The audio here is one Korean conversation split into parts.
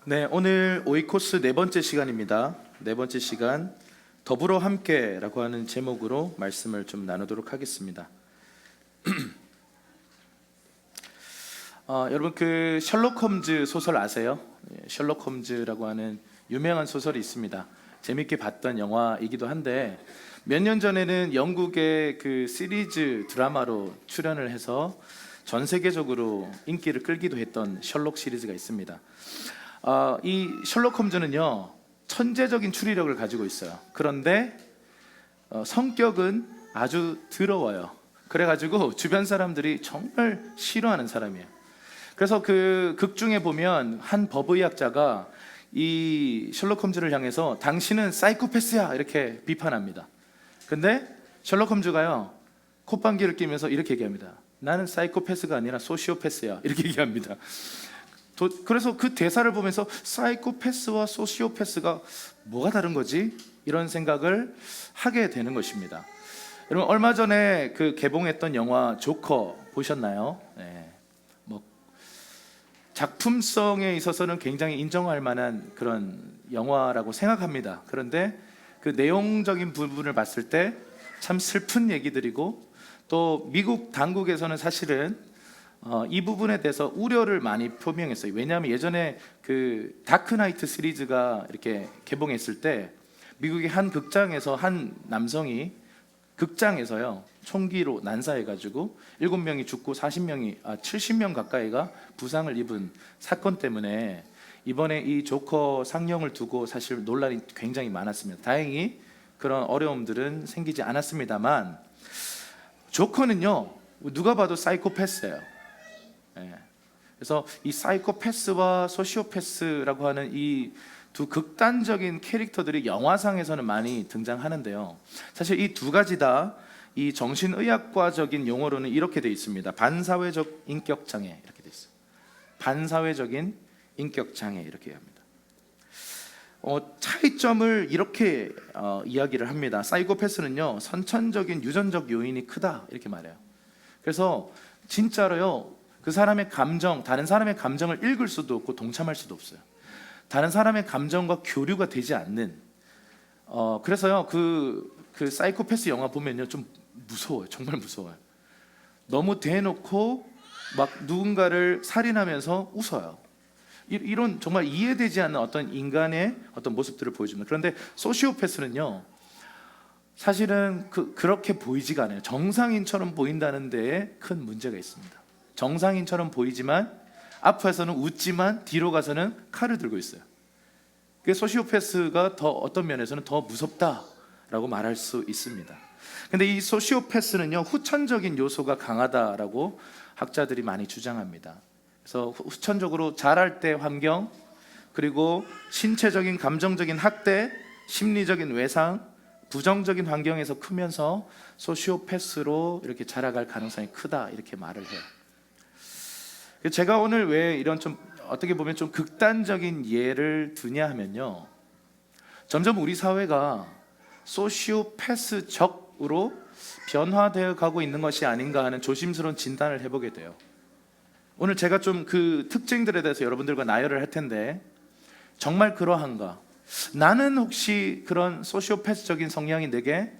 네, 오늘 오이코스 네 번째 시간입니다. 네 번째 시간 더불어 함께라고 하는 제목으로 말씀을 좀 나누도록 하겠습니다. 여러분 그 셜록 홈즈 소설 아세요? 셜록 홈즈라고 하는 유명한 소설이 있습니다. 재밌게 봤던 영화이기도 한데 몇 년 전에는 영국의 그 시리즈 드라마로 출연을 해서 전 세계적으로 인기를 끌기도 했던 셜록 시리즈가 있습니다. 이 셜록 홈즈는요 천재적인 추리력을 가지고 있어요. 그런데 성격은 아주 더러워요. 그래가지고 주변 사람들이 정말 싫어하는 사람이에요. 그래서 그 극 중에 보면 한 법의학자가 이 셜록 홈즈를 향해서 당신은 사이코패스야 이렇게 비판합니다. 근데 셜록 홈즈가요 콧방귀를 뀌면서 이렇게 얘기합니다. 나는 사이코패스가 아니라 소시오패스야 이렇게 얘기합니다. 그래서 그 대사를 보면서 사이코패스와 소시오패스가 뭐가 다른 거지? 이런 생각을 하게 되는 것입니다. 여러분 얼마 전에 그 개봉했던 영화 조커 보셨나요? 네. 작품성에 있어서는 굉장히 인정할 만한 그런 영화라고 생각합니다. 그런데 그 내용적인 부분을 봤을 때 참 슬픈 얘기들이고 또 미국 당국에서는 사실은 이 부분에 대해서 우려를 많이 표명했어요. 왜냐하면 예전에 그 다크나이트 시리즈가 이렇게 개봉했을 때 미국의 한 극장에서 한 남성이 극장에서요 총기로 난사해가지고 7명이 죽고 70명 가까이가 부상을 입은 사건 때문에 이번에 이 조커 상영을 두고 사실 논란이 굉장히 많았습니다. 다행히 그런 어려움들은 생기지 않았습니다만 조커는요 누가 봐도 사이코패스예요. 그래서 이 사이코패스와 소시오패스라고 하는 이 두 극단적인 캐릭터들이 영화상에서는 많이 등장하는데요. 사실 이 두 가지 다 이 정신의학과적인 용어로는 이렇게 되어 있습니다. 반사회적 인격장애 이렇게 되어 있어요. 반사회적인 인격장애 이렇게 합니다. 차이점을 이렇게 이야기를 합니다. 사이코패스는요 선천적인 유전적 요인이 크다 이렇게 말해요. 그래서 진짜로요 그 사람의 감정, 다른 사람의 감정을 읽을 수도 없고 동참할 수도 없어요. 다른 사람의 감정과 교류가 되지 않는 그래서요 그 사이코패스 영화 보면요 좀 무서워요. 정말 무서워요. 너무 대놓고 막 누군가를 살인하면서 웃어요. 이런 정말 이해되지 않는 어떤 인간의 어떤 모습들을 보여줍니다. 그런데 소시오패스는요 사실은 그렇게 보이지가 않아요. 정상인처럼 보인다는 데에 큰 문제가 있습니다. 정상인처럼 보이지만 앞에서는 웃지만 뒤로 가서는 칼을 들고 있어요. 소시오패스가 더 어떤 면에서는 더 무섭다라고 말할 수 있습니다. 근데 이 소시오패스는요 후천적인 요소가 강하다라고 학자들이 많이 주장합니다. 그래서 후천적으로 자랄 때 환경, 그리고 신체적인 감정적인 학대, 심리적인 외상, 부정적인 환경에서 크면서 소시오패스로 이렇게 자라갈 가능성이 크다 이렇게 말을 해요. 제가 오늘 왜 이런 좀 어떻게 보면 좀 극단적인 예를 드냐 하면요 점점 우리 사회가 소시오패스적으로 변화되어 가고 있는 것이 아닌가 하는 조심스러운 진단을 해보게 돼요. 오늘 제가 좀 그 특징들에 대해서 여러분들과 나열을 할 텐데 정말 그러한가? 나는 혹시 그런 소시오패스적인 성향이 내게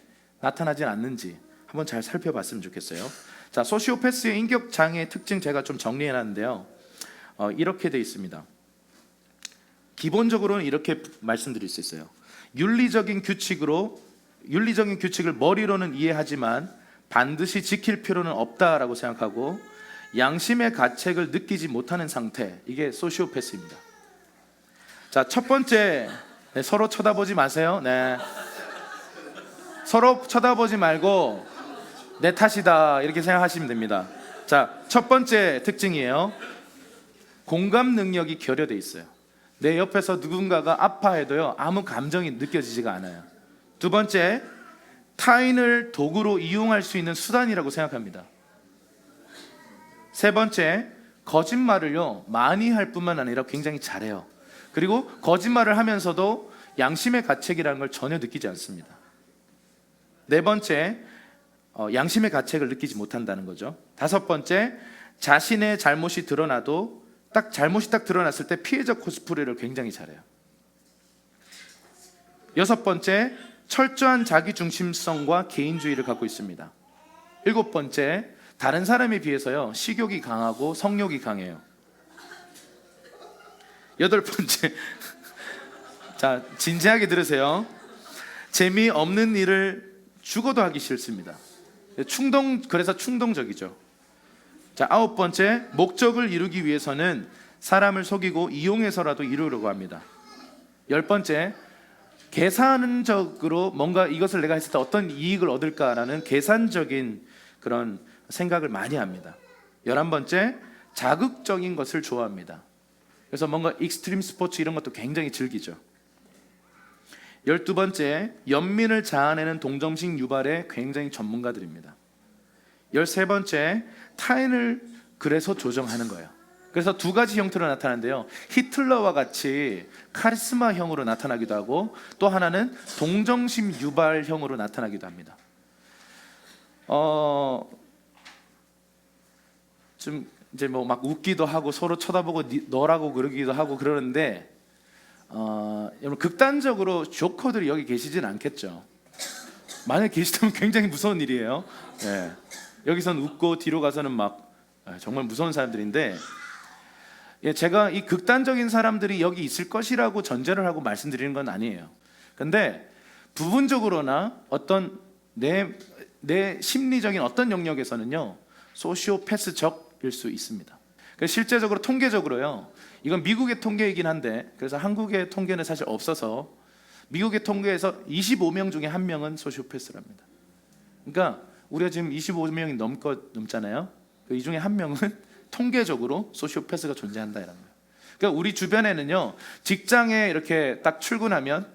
나타나진 않는지 한번 잘 살펴봤으면 좋겠어요. 자, 소시오패스의 인격 장애의 특징 제가 좀 정리해놨는데요. 이렇게 돼 있습니다. 기본적으로는 이렇게 말씀드릴 수 있어요. 윤리적인 규칙을 머리로는 이해하지만 반드시 지킬 필요는 없다라고 생각하고 양심의 가책을 느끼지 못하는 상태, 이게 소시오패스입니다. 자, 첫 번째, 서로 쳐다보지 마세요. 네, 서로 쳐다보지 말고 내 탓이다 이렇게 생각하시면 됩니다. 자, 첫 번째 특징이에요. 공감 능력이 결여돼 있어요. 내 옆에서 누군가가 아파해도요 아무 감정이 느껴지지가 않아요. 두 번째, 타인을 도구로 이용할 수 있는 수단이라고 생각합니다. 세 번째, 거짓말을요 많이 할 뿐만 아니라 굉장히 잘해요. 그리고 거짓말을 하면서도 양심의 가책이라는 걸 전혀 느끼지 않습니다. 네 번째, 양심의 가책을 느끼지 못한다는 거죠. 다섯 번째, 자신의 잘못이 드러나도 딱 잘못이 딱 드러났을 때 피해자 코스프레를 굉장히 잘해요. 여섯 번째, 철저한 자기중심성과 개인주의를 갖고 있습니다. 일곱 번째, 다른 사람에 비해서요 식욕이 강하고 성욕이 강해요. 여덟 번째, 자 진지하게 들으세요. 재미없는 일을 죽어도 하기 싫습니다. 그래서 충동적이죠. 자, 아홉 번째, 목적을 이루기 위해서는 사람을 속이고 이용해서라도 이루려고 합니다. 열 번째, 계산적으로 뭔가 이것을 내가 했을 때 어떤 이익을 얻을까라는 계산적인 그런 생각을 많이 합니다. 11번째, 자극적인 것을 좋아합니다. 그래서 뭔가 익스트림 스포츠 이런 것도 굉장히 즐기죠. 12번째, 연민을 자아내는 동정심 유발에 굉장히 전문가들입니다. 13번째, 타인을 그래서 조정하는 거예요. 그래서 두 가지 형태로 나타나는데요, 히틀러와 같이 카리스마형으로 나타나기도 하고, 또 하나는 동정심 유발형으로 나타나기도 합니다. 좀 이제 뭐 막 웃기도 하고 서로 쳐다보고 너라고 그러기도 하고 그러는데, 여러분 극단적으로 조커들이 여기 계시진 않겠죠. 만약 계시다면 굉장히 무서운 일이에요. 네. 여기선 웃고 뒤로 가서는 막 정말 무서운 사람들인데, 제가 이 극단적인 사람들이 여기 있을 것이라고 전제를 하고 말씀드리는 건 아니에요. 근데 부분적으로나 어떤 내 심리적인 어떤 영역에서는요 소시오패스적일 수 있습니다. 실제적으로 통계적으로요, 이건 미국의 통계이긴 한데, 그래서 한국의 통계는 사실 없어서 미국의 통계에서 25명 중에 1명은 소시오패스랍니다. 그러니까 우리가 지금 25명이 넘잖아요. 이 중에 1명은 통계적으로 소시오패스가 존재한다라는 거예요. 그러니까 우리 주변에는요 직장에 이렇게 딱 출근하면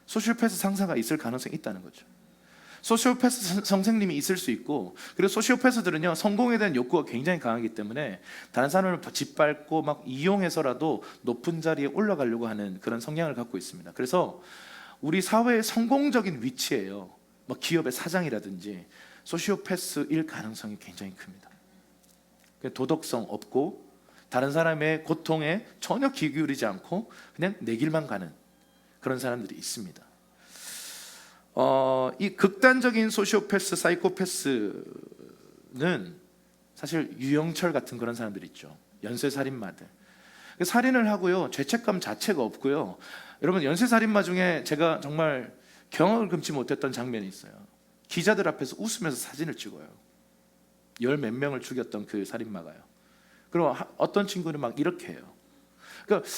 소시오패스 상사가 있을 가능성이 있다는 거죠. 소시오패스 선생님이 있을 수 있고, 그리고 소시오패스들은요 성공에 대한 욕구가 굉장히 강하기 때문에 다른 사람을 짓밟고 막 이용해서라도 높은 자리에 올라가려고 하는 그런 성향을 갖고 있습니다. 그래서 우리 사회의 성공적인 위치에요, 뭐 기업의 사장이라든지 소시오패스일 가능성이 굉장히 큽니다. 도덕성 없고 다른 사람의 고통에 전혀 귀 기울이지 않고 그냥 내 길만 가는 그런 사람들이 있습니다. 이 극단적인 소시오패스, 사이코패스는 사실 유영철 같은 그런 사람들이 있죠. 연쇄살인마들. 살인을 하고요 죄책감 자체가 없고요. 여러분 연쇄살인마 중에 제가 정말 경악을 금치 못했던 장면이 있어요. 기자들 앞에서 웃으면서 사진을 찍어요. 열 몇 명을 죽였던 그 살인마가요. 그리고 어떤 친구는 막 이렇게 해요. 그러니까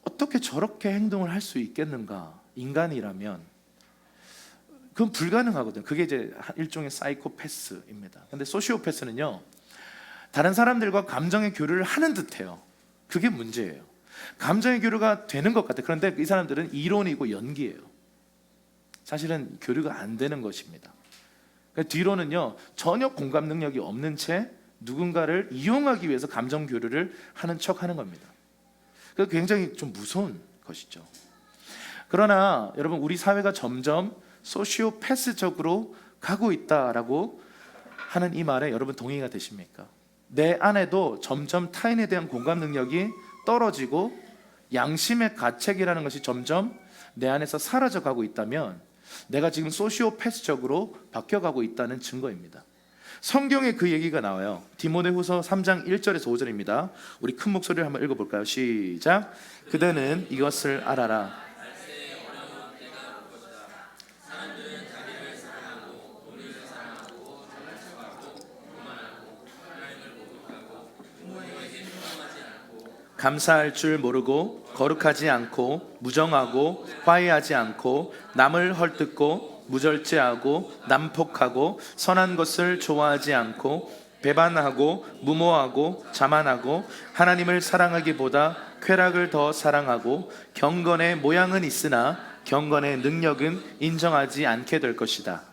어떻게 저렇게 행동을 할 수 있겠는가? 인간이라면 그건 불가능하거든요. 그게 이제 일종의 사이코패스입니다. 근데 소시오패스는요 다른 사람들과 감정의 교류를 하는 듯해요. 그게 문제예요. 감정의 교류가 되는 것 같아요. 그런데 이 사람들은 이론이고 연기예요. 사실은 교류가 안 되는 것입니다. 뒤로는요 전혀 공감 능력이 없는 채 누군가를 이용하기 위해서 감정 교류를 하는 척하는 겁니다. 그게 굉장히 좀 무서운 것이죠. 그러나 여러분 우리 사회가 점점 소시오패스적으로 가고 있다라고 하는 이 말에 여러분 동의가 되십니까? 내 안에도 점점 타인에 대한 공감 능력이 떨어지고 양심의 가책이라는 것이 점점 내 안에서 사라져가고 있다면 내가 지금 소시오패스적으로 바뀌어가고 있다는 증거입니다. 성경에 그 얘기가 나와요. 디모데후서 3장 1절에서 5절입니다. 우리 큰 목소리를 한번 읽어볼까요? 시작. 그대는 이것을 알아라. 감사할 줄 모르고 거룩하지 않고 무정하고 화해하지 않고 남을 헐뜯고 무절제하고 난폭하고 선한 것을 좋아하지 않고 배반하고 무모하고 자만하고 하나님을 사랑하기보다 쾌락을 더 사랑하고 경건의 모양은 있으나 경건의 능력은 인정하지 않게 될 것이다.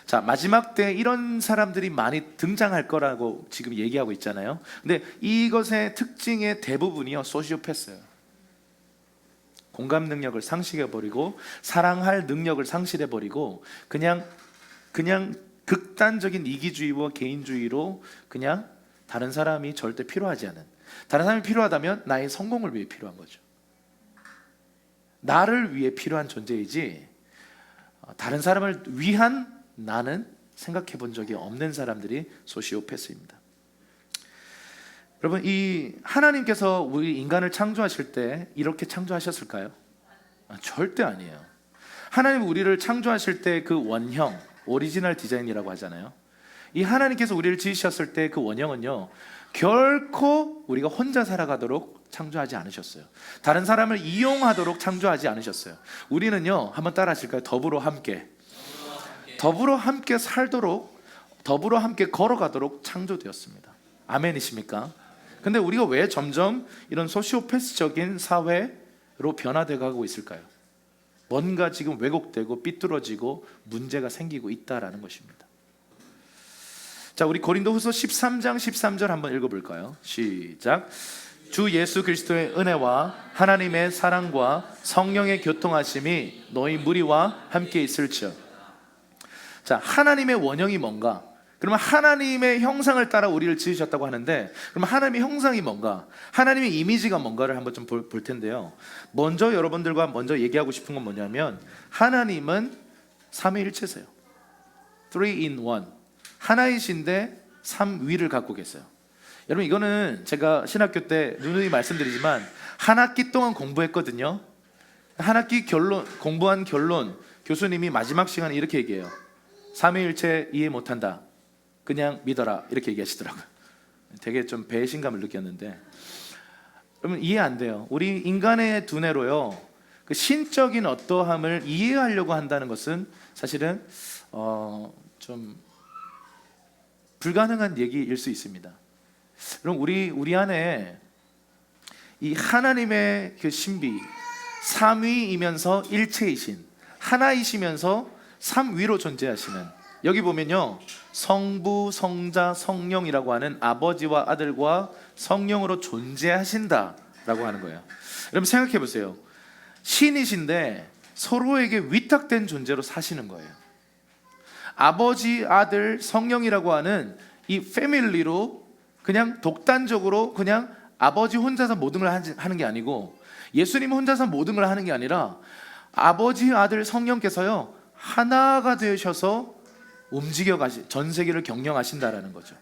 자, 마지막 때 이런 사람들이 많이 등장할 거라고 지금 얘기하고 있잖아요. 근데 이것의 특징의 대부분이요 소시오패스예요. 공감 능력을 상실해버리고 사랑할 능력을 상실해버리고 그냥 극단적인 이기주의와 개인주의로 그냥 다른 사람이 절대 필요하지 않은, 다른 사람이 필요하다면 나의 성공을 위해 필요한 거죠. 나를 위해 필요한 존재이지 다른 사람을 위한 나는 생각해 본 적이 없는 사람들이 소시오패스입니다. 여러분, 이 하나님께서 우리 인간을 창조하실 때 이렇게 창조하셨을까요? 절대 아니에요. 하나님 우리를 창조하실 때 그 원형, 오리지널 디자인이라고 하잖아요. 이 하나님께서 우리를 지으셨을 때 그 원형은요, 결코 우리가 혼자 살아가도록 창조하지 않으셨어요. 다른 사람을 이용하도록 창조하지 않으셨어요. 우리는요, 한번 따라 하실까요? 더불어 함께 살도록, 더불어 함께 걸어가도록 창조되었습니다. 아멘이십니까? 근데 우리가 왜 점점 이런 소시오패스적인 사회로 변화되어 가고 있을까요? 뭔가 지금 왜곡되고 삐뚤어지고 문제가 생기고 있다라는 것입니다. 자, 우리 고린도후서 13장 13절 한번 읽어볼까요? 시작. 주 예수 그리스도의 은혜와 하나님의 사랑과 성령의 교통하심이 너희 무리와 함께 있을지어. 자, 하나님의 원형이 뭔가? 그러면 하나님의 형상을 따라 우리를 지으셨다고 하는데, 그러면 하나님의 형상이 뭔가? 하나님의 이미지가 뭔가를 한번 좀 볼 텐데요. 먼저 여러분들과 먼저 얘기하고 싶은 건 뭐냐면, 하나님은 삼위일체세요. 3 in 1. 하나이신데 삼위를 갖고 계세요. 여러분, 이거는 제가 신학교 때 누누이 말씀드리지만 한 학기 동안 공부했거든요. 한 학기 공부한 결론, 교수님이 마지막 시간에 이렇게 얘기해요. 삼위일체 이해 못한다, 그냥 믿어라, 이렇게 얘기하시더라고요. 되게 좀 배신감을 느꼈는데, 여러분 이해 안 돼요. 우리 인간의 두뇌로요, 그 신적인 어떠함을 이해하려고 한다는 것은 사실은 좀 불가능한 얘기일 수 있습니다. 그럼 우리 안에 이 하나님의 그 신비, 삼위이면서 일체이신, 하나이시면서 삼위로 존재하시는, 여기 보면요, 성부, 성자, 성령이라고 하는 아버지와 아들과 성령으로 존재하신다라고 하는 거예요. 여러분 생각해 보세요. 신이신데 서로에게 위탁된 존재로 사시는 거예요. 아버지, 아들, 성령이라고 하는 이 패밀리로 그냥 독단적으로 그냥 아버지 혼자서 모든 걸 하는 게 아니고, 예수님 혼자서 모든 걸 하는 게 아니라 아버지, 아들, 성령께서요 하나가 되셔서 움직여 가시, 전 세계를 경영하신다라는 거죠.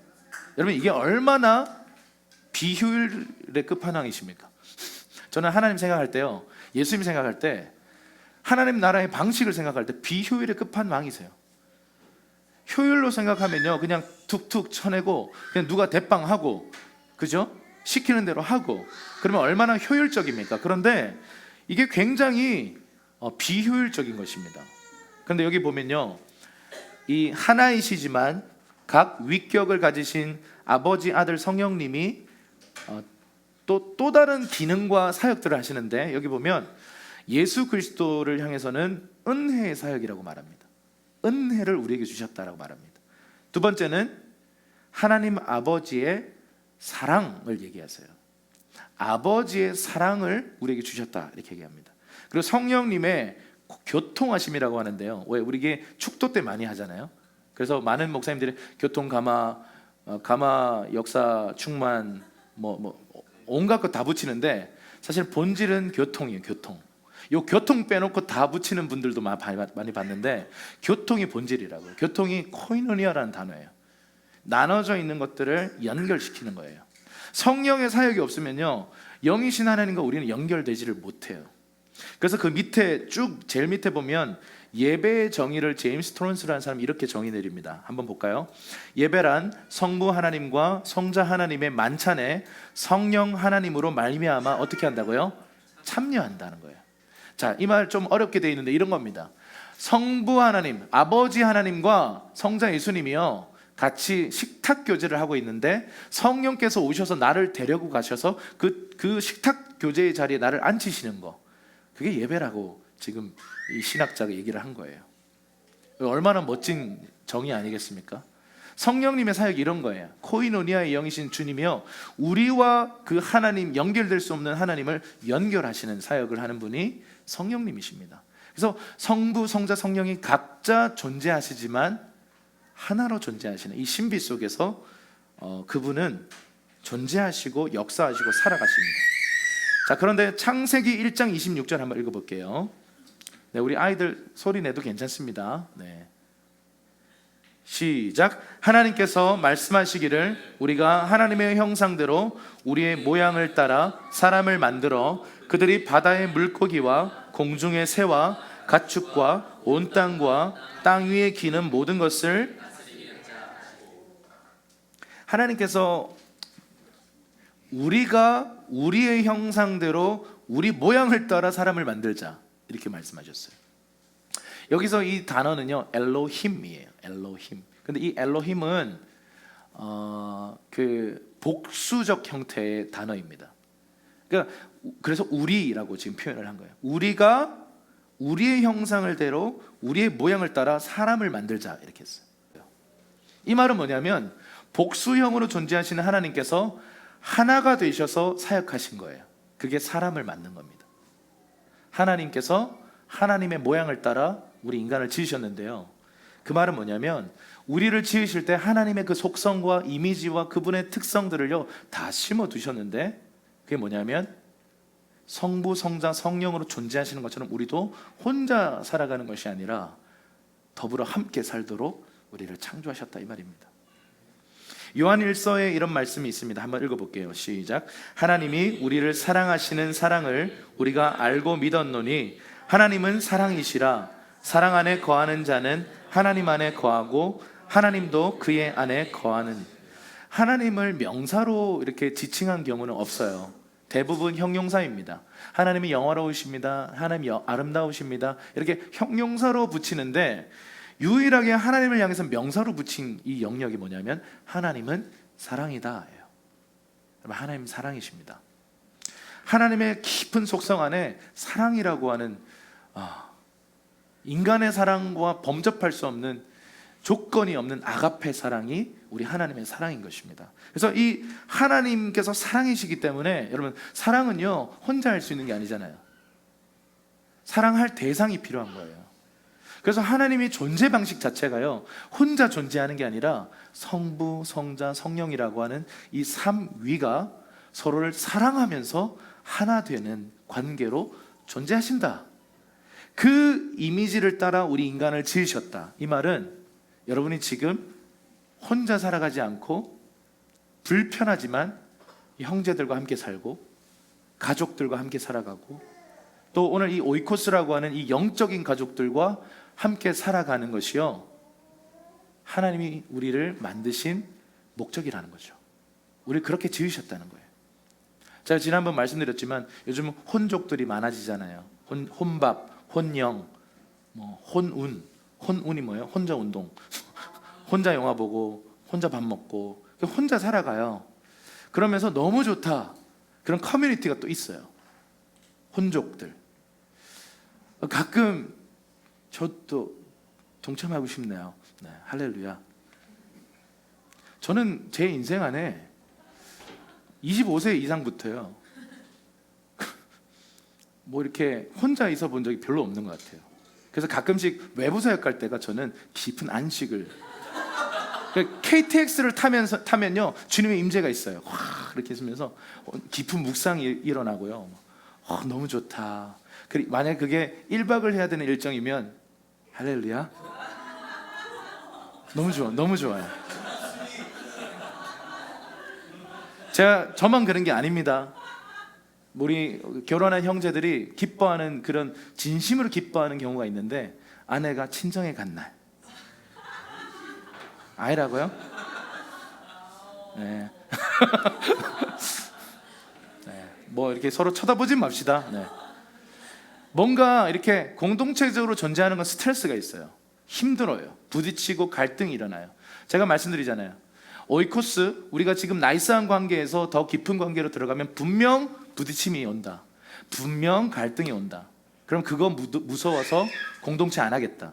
여러분 이게 얼마나 비효율의 끝판왕이십니까? 저는 하나님 생각할 때요, 예수님 생각할 때, 하나님 나라의 방식을 생각할 때 비효율의 끝판왕이세요. 효율로 생각하면요, 그냥 툭툭 쳐내고 그냥 누가 대빵하고, 그죠? 시키는 대로 하고, 그러면 얼마나 효율적입니까? 그런데 이게 굉장히 비효율적인 것입니다. 그런데 여기 보면요, 이 하나이시지만 각 위격을 가지신 아버지, 아들, 성령님이 또 다른 기능과 사역들을 하시는데, 여기 보면 예수 그리스도를 향해서는 은혜의 사역이라고 말합니다. 은혜를 우리에게 주셨다라고 말합니다. 두 번째는 하나님 아버지의 사랑을 얘기하세요. 아버지의 사랑을 우리에게 주셨다, 이렇게 얘기합니다. 그리고 성령님의 교통하심이라고 하는데요, 왜 우리에게 축도 때 많이 하잖아요. 그래서 많은 목사님들이 교통 가마 역사 충만 온갖 것 다 붙이는데, 사실 본질은 교통이에요. 교통 빼놓고 다 붙이는 분들도 많이 봤는데, 교통이 본질이라고요. 교통이 코이노니아라는 단어예요. 나눠져 있는 것들을 연결시키는 거예요. 성령의 사역이 없으면요, 영이신 하나님과 우리는 연결되지를 못해요. 그래서 그 밑에 제일 밑에 보면 예배의 정의를 제임스 토런스라는 사람이 이렇게 정의 내립니다. 한번 볼까요? 예배란 성부 하나님과 성자 하나님의 만찬에 성령 하나님으로 말미암아 어떻게 한다고요? 참여한다는 거예요. 자, 이 말 좀 어렵게 되어 있는데 이런 겁니다. 성부 하나님, 아버지 하나님과 성자 예수님이요 같이 식탁 교제를 하고 있는데, 성령께서 오셔서 나를 데리고 가셔서 그 식탁 교제의 자리에 나를 앉히시는 거, 그게 예배라고 지금 이 신학자가 얘기를 한 거예요. 얼마나 멋진 정의 아니겠습니까? 성령님의 사역이 이런 거예요. 코이노니아의 영이신 주님이요, 우리와 그 하나님, 연결될 수 없는 하나님을 연결하시는 사역을 하는 분이 성령님이십니다. 그래서 성부, 성자, 성령이 각자 존재하시지만 하나로 존재하시는 이 신비 속에서 그분은 존재하시고 역사하시고 살아가십니다. 자, 그런데 창세기 1장 26절 한번 읽어볼게요. 네, 우리 아이들 소리 내도 괜찮습니다. 네. 시작. 하나님께서 말씀하시기를 우리가 하나님의 형상대로 우리의 모양을 따라 사람을 만들어 그들이 바다의 물고기와 공중의 새와 가축과 온 땅과 땅 위에 기는 모든 것을, 하나님께서 우리가 우리의 형상대로 우리 모양을 따라 사람을 만들자 이렇게 말씀하셨어요. 여기서 이 단어는요 엘로힘이에요. 엘로힘. 근데 이 엘로힘은 그 복수적 형태의 단어입니다. 그러니까 그래서 우리라고 지금 표현을 한 거예요. 우리가 우리의 형상을 대로 우리의 모양을 따라 사람을 만들자 이렇게 했어요. 이 말은 뭐냐면 복수형으로 존재하시는 하나님께서 하나가 되셔서 사역하신 거예요. 그게 사람을 만든 겁니다. 하나님께서 하나님의 모양을 따라 우리 인간을 지으셨는데요, 그 말은 뭐냐면 우리를 지으실 때 하나님의 그 속성과 이미지와 그분의 특성들을요 다 심어 두셨는데, 그게 뭐냐면 성부, 성자, 성령으로 존재하시는 것처럼 우리도 혼자 살아가는 것이 아니라 더불어 함께 살도록 우리를 창조하셨다 이 말입니다. 요한 1서에 이런 말씀이 있습니다. 한번 읽어볼게요. 시작. 하나님이 우리를 사랑하시는 사랑을 우리가 알고 믿었노니 하나님은 사랑이시라. 사랑 안에 거하는 자는 하나님 안에 거하고 하나님도 그의 안에 거하는. 하나님을 명사로 이렇게 지칭한 경우는 없어요. 대부분 형용사입니다. 하나님이 영화로우십니다. 하나님이 아름다우십니다. 이렇게 형용사로 붙이는데 유일하게 하나님을 향해서 명사로 붙인 이 영역이 뭐냐면 하나님은 사랑이다 예요. 하나님 사랑이십니다. 하나님의 깊은 속성 안에 사랑이라고 하는 인간의 사랑과 범접할 수 없는 조건이 없는 아가페 사랑이 우리 하나님의 사랑인 것입니다. 그래서 이 하나님께서 사랑이시기 때문에 여러분, 사랑은요 혼자 할 수 있는 게 아니잖아요. 사랑할 대상이 필요한 거예요. 그래서 하나님의 존재 방식 자체가요 혼자 존재하는 게 아니라 성부, 성자, 성령이라고 하는 이 삼위가 서로를 사랑하면서 하나 되는 관계로 존재하신다. 그 이미지를 따라 우리 인간을 지으셨다. 이 말은 여러분이 지금 혼자 살아가지 않고 불편하지만 형제들과 함께 살고 가족들과 함께 살아가고 또 오늘 이 오이코스라고 하는 이 영적인 가족들과 함께 살아가는 것이요 하나님이 우리를 만드신 목적이라는 거죠. 우리를 그렇게 지으셨다는 거예요. 제가 지난번 말씀드렸지만 요즘은 혼족들이 많아지잖아요. 혼밥, 혼영, 혼운. 혼운이 뭐예요? 혼자 운동, 혼자 영화 보고 혼자 밥 먹고 혼자 살아가요. 그러면서 너무 좋다 그런 커뮤니티가 또 있어요. 혼족들. 가끔 저도 동참하고 싶네요. 네, 할렐루야. 저는 제 인생 안에 25세 이상부터요 뭐 이렇게 혼자 있어 본 적이 별로 없는 것 같아요. 그래서 가끔씩 외부 사역 갈 때가 저는 깊은 안식을, KTX를 타면요 주님의 임재가 있어요. 와, 이렇게 있으면서 깊은 묵상이 일어나고요. 너무 좋다. 만약 그게 1박을 해야 되는 일정이면 할렐루야, 너무 좋아, 너무 좋아요. 저만 그런 게 아닙니다. 우리 결혼한 형제들이 기뻐하는, 그런 진심으로 기뻐하는 경우가 있는데 아내가 친정에 간 날. 아이라고요? 네. 네. 뭐 이렇게 서로 쳐다보지 맙시다. 네. 뭔가 이렇게 공동체적으로 존재하는 건 스트레스가 있어요. 힘들어요. 부딪히고 갈등이 일어나요. 제가 말씀드리잖아요. 오이코스, 우리가 지금 나이스한 관계에서 더 깊은 관계로 들어가면 분명 부딪힘이 온다. 분명 갈등이 온다. 그럼 그거 무서워서 공동체 안 하겠다.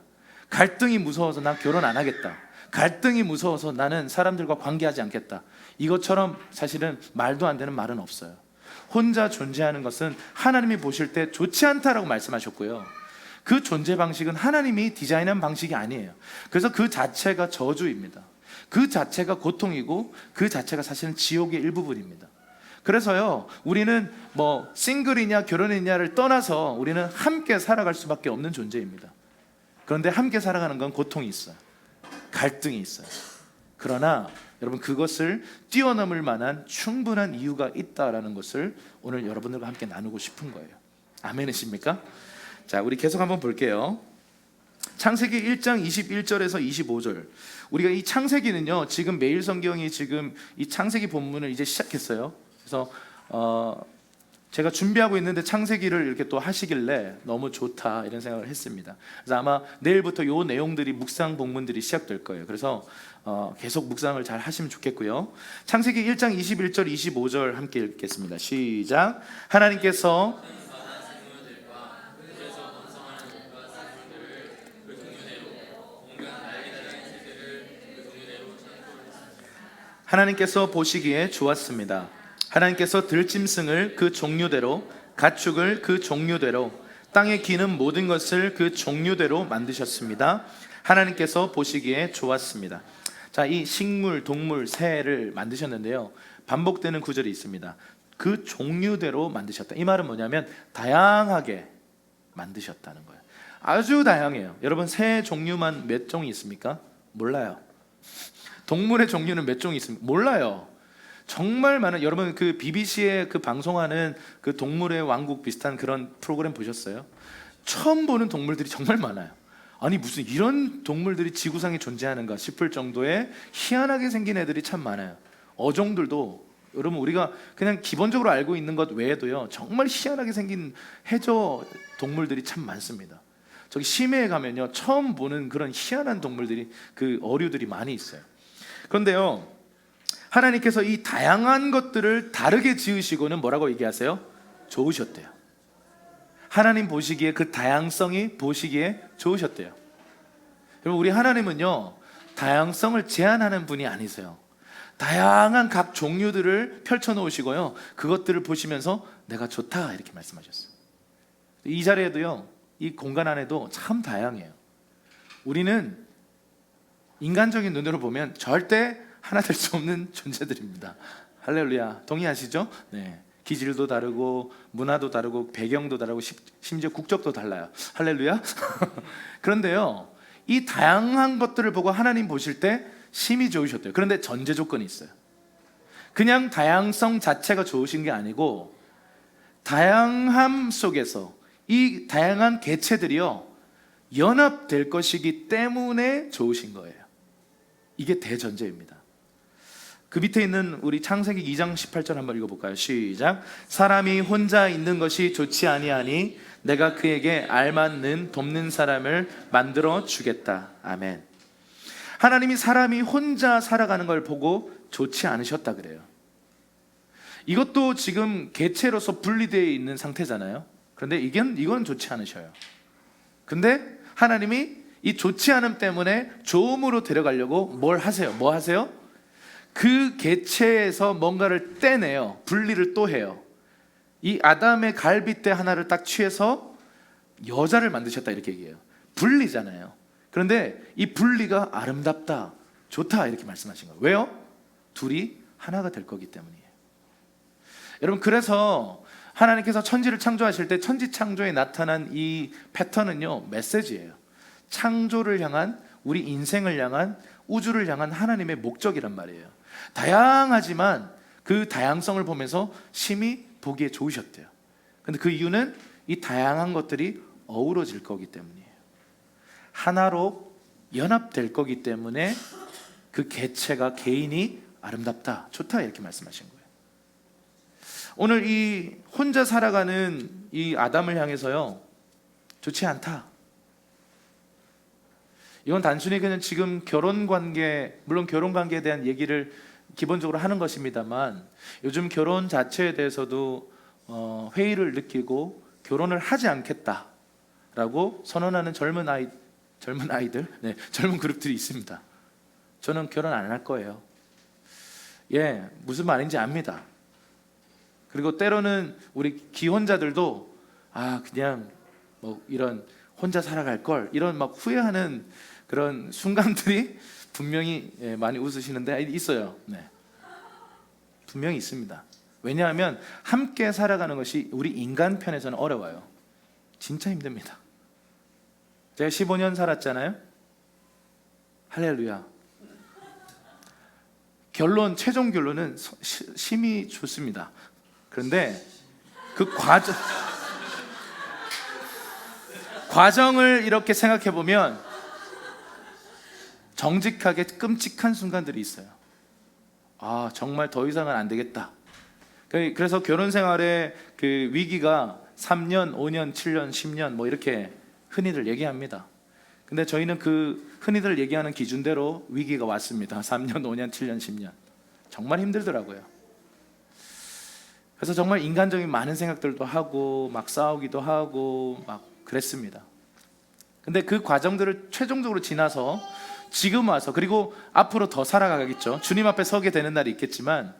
갈등이 무서워서 난 결혼 안 하겠다. 갈등이 무서워서 나는 사람들과 관계하지 않겠다. 이것처럼 사실은 말도 안 되는 말은 없어요. 혼자 존재하는 것은 하나님이 보실 때 좋지 않다라고 말씀하셨고요. 그 존재 방식은 하나님이 디자인한 방식이 아니에요. 그래서 그 자체가 저주입니다. 그 자체가 고통이고 그 자체가 사실은 지옥의 일부분입니다. 그래서요, 우리는 뭐 싱글이냐 결혼이냐를 떠나서 우리는 함께 살아갈 수밖에 없는 존재입니다. 그런데 함께 살아가는 건 고통이 있어요. 갈등이 있어요. 그러나 여러분, 그것을 뛰어넘을 만한 충분한 이유가 있다라는 것을 오늘 여러분들과 함께 나누고 싶은 거예요. 아멘이십니까? 자, 우리 계속 한번 볼게요. 창세기 1장 21절에서 25절. 우리가 이 창세기는요, 지금 매일 성경이 지금 이 창세기 본문을 이제 시작했어요. 그래서 제가 준비하고 있는데 창세기를 이렇게 또 하시길래 너무 좋다 이런 생각을 했습니다. 그래서 아마 내일부터 요 내용들이 묵상 본문들이 시작될 거예요. 그래서 계속 묵상을 잘 하시면 좋겠고요. 창세기 1장 21절 25절 함께 읽겠습니다. 시작. 하나님께서 보시기에 좋았습니다. 하나님께서 들짐승을 그 종류대로, 가축을 그 종류대로, 땅에 기는 모든 것을 그 종류대로 만드셨습니다. 하나님께서 보시기에 좋았습니다. 자, 이 식물, 동물, 새를 만드셨는데요, 반복되는 구절이 있습니다. 그 종류대로 만드셨다. 이 말은 뭐냐면 다양하게 만드셨다는 거예요. 아주 다양해요. 여러분, 새 종류만 몇 종이 있습니까? 몰라요. 동물의 종류는 몇 종이 있습니까? 몰라요. 정말 많은, 여러분 그 BBC에 그 방송하는 그 동물의 왕국 비슷한 그런 프로그램 보셨어요? 처음 보는 동물들이 정말 많아요. 아니, 무슨 이런 동물들이 지구상에 존재하는가 싶을 정도의 희한하게 생긴 애들이 참 많아요. 어종들도 여러분, 우리가 그냥 기본적으로 알고 있는 것 외에도요, 정말 희한하게 생긴 해저 동물들이 참 많습니다. 저기 심해에 가면요, 처음 보는 그런 희한한 동물들이, 그 어류들이 많이 있어요. 그런데요, 하나님께서 이 다양한 것들을 다르게 지으시고는 뭐라고 얘기하세요? 좋으셨대요. 하나님 보시기에 그 다양성이 보시기에 좋으셨대요. 여러분, 우리 하나님은요, 다양성을 제한하는 분이 아니세요. 다양한 각 종류들을 펼쳐놓으시고요, 그것들을 보시면서 내가 좋다 이렇게 말씀하셨어요. 이 자리에도요, 이 공간 안에도 참 다양해요. 우리는 인간적인 눈으로 보면 절대 하나 될 수 없는 존재들입니다. 할렐루야. 동의하시죠? 네. 기질도 다르고 문화도 다르고 배경도 다르고 심지어 국적도 달라요. 할렐루야. 그런데요, 이 다양한 것들을 보고 하나님 보실 때 심히 좋으셨대요. 그런데 전제 조건이 있어요. 그냥 다양성 자체가 좋으신 게 아니고, 다양함 속에서 이 다양한 개체들이요, 연합될 것이기 때문에 좋으신 거예요. 이게 대전제입니다. 그 밑에 있는 우리 창세기 2장 18절 한번 읽어볼까요? 시작. 사람이 혼자 있는 것이 좋지 아니하니 내가 그에게 알맞는 돕는 사람을 만들어 주겠다. 아멘. 하나님이 사람이 혼자 살아가는 걸 보고 좋지 않으셨다 그래요. 이것도 지금 개체로서 분리되어 있는 상태잖아요. 그런데 이건 좋지 않으셔요. 근데 하나님이 이 좋지 않음 때문에 좋음으로 데려가려고 뭘 하세요? 뭐 하세요? 그 개체에서 뭔가를 떼내요. 분리를 또 해요. 이 아담의 갈빗대 하나를 딱 취해서 여자를 만드셨다 이렇게 얘기해요. 분리잖아요. 그런데 이 분리가 아름답다, 좋다 이렇게 말씀하신 거예요. 왜요? 둘이 하나가 될 거기 때문이에요. 여러분, 그래서 하나님께서 천지를 창조하실 때 천지 창조에 나타난 이 패턴은요, 메시지예요. 창조를 향한, 우리 인생을 향한, 우주를 향한 하나님의 목적이란 말이에요. 다양하지만 그 다양성을 보면서 심히 보기에 좋으셨대요. 근데 그 이유는 이 다양한 것들이 어우러질 거기 때문이에요. 하나로 연합될 거기 때문에 그 개체가, 개인이 아름답다, 좋다 이렇게 말씀하신 거예요. 오늘 이 혼자 살아가는 이 아담을 향해서요, 좋지 않다. 이건 단순히 그냥 지금 결혼관계, 물론 결혼관계에 대한 얘기를 기본적으로 하는 것입니다만, 요즘 결혼 자체에 대해서도 회의를 느끼고 결혼을 하지 않겠다라고 선언하는 젊은 아이들, 네, 젊은 그룹들이 있습니다. 저는 결혼 안 할 거예요. 예, 무슨 말인지 압니다. 그리고 때로는 우리 기혼자들도 그냥 뭐 이런 혼자 살아갈 걸, 이런 막 후회하는 그런 순간들이 분명히 많이 웃으시는데 있어요. 네. 분명히 있습니다. 왜냐하면 함께 살아가는 것이 우리 인간 편에서는 어려워요. 진짜 힘듭니다. 제가 15년 살았잖아요. 할렐루야. 최종 결론은 심히 좋습니다. 그런데 그 과정을 이렇게 생각해 보면 정직하게 끔찍한 순간들이 있어요. 아, 정말 더 이상은 안 되겠다. 그래서 결혼 생활의 그 위기가 3년, 5년, 7년, 10년 뭐 이렇게 흔히들 얘기합니다. 근데 저희는 그 흔히들 얘기하는 기준대로 위기가 왔습니다. 3년, 5년, 7년, 10년. 정말 힘들더라고요. 그래서 정말 인간적인 많은 생각들도 하고 막 싸우기도 하고 막 그랬습니다. 근데 그 과정들을 최종적으로 지나서 지금 와서, 그리고 앞으로 더 살아가겠죠. 주님 앞에 서게 되는 날이 있겠지만,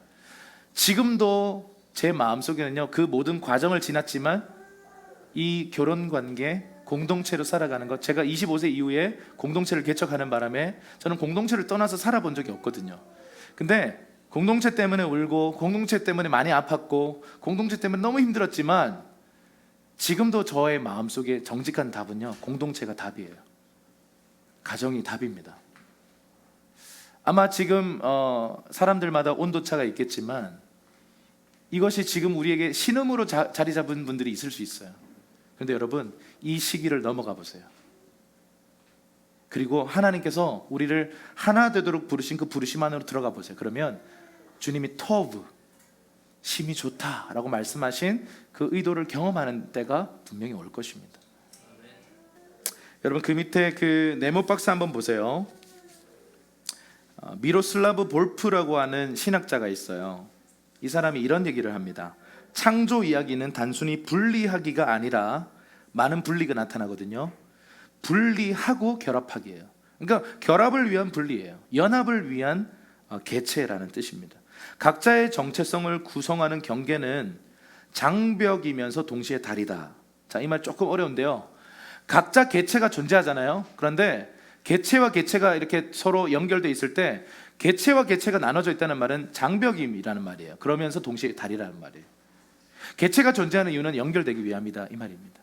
지금도 제 마음속에는요, 그 모든 과정을 지났지만 이 결혼관계, 공동체로 살아가는 것, 제가 25세 이후에 공동체를 개척하는 바람에 저는 공동체를 떠나서 살아본 적이 없거든요. 근데 공동체 때문에 울고, 공동체 때문에 많이 아팠고, 공동체 때문에 너무 힘들었지만, 지금도 저의 마음속에 정직한 답은요, 공동체가 답이에요. 가정이 답입니다. 아마 지금 사람들마다 온도차가 있겠지만 이것이 지금 우리에게 신음으로 자리 잡은 분들이 있을 수 있어요. 그런데 여러분, 이 시기를 넘어가 보세요. 그리고 하나님께서 우리를 하나 되도록 부르신 그 부르심 안으로 들어가 보세요. 그러면 주님이 토브, 심히 좋다라고 말씀하신 그 의도를 경험하는 때가 분명히 올 것입니다. 여러분, 그 밑에 그 네모 박스 한번 보세요. 미로슬라브 볼프라고 하는 신학자가 있어요. 이 사람이 이런 얘기를 합니다. 창조 이야기는 단순히 분리하기가 아니라 많은 분리가 나타나거든요. 분리하고 결합하기예요. 그러니까 결합을 위한 분리예요. 연합을 위한 개체라는 뜻입니다. 각자의 정체성을 구성하는 경계는 장벽이면서 동시에 다리다. 자, 이 말 조금 어려운데요. 각자 개체가 존재하잖아요. 그런데 개체와 개체가 이렇게 서로 연결되어 있을 때 개체와 개체가 나눠져 있다는 말은 장벽임이라는 말이에요. 그러면서 동시에 다리라는 말이에요. 개체가 존재하는 이유는 연결되기 위함이다, 이 말입니다.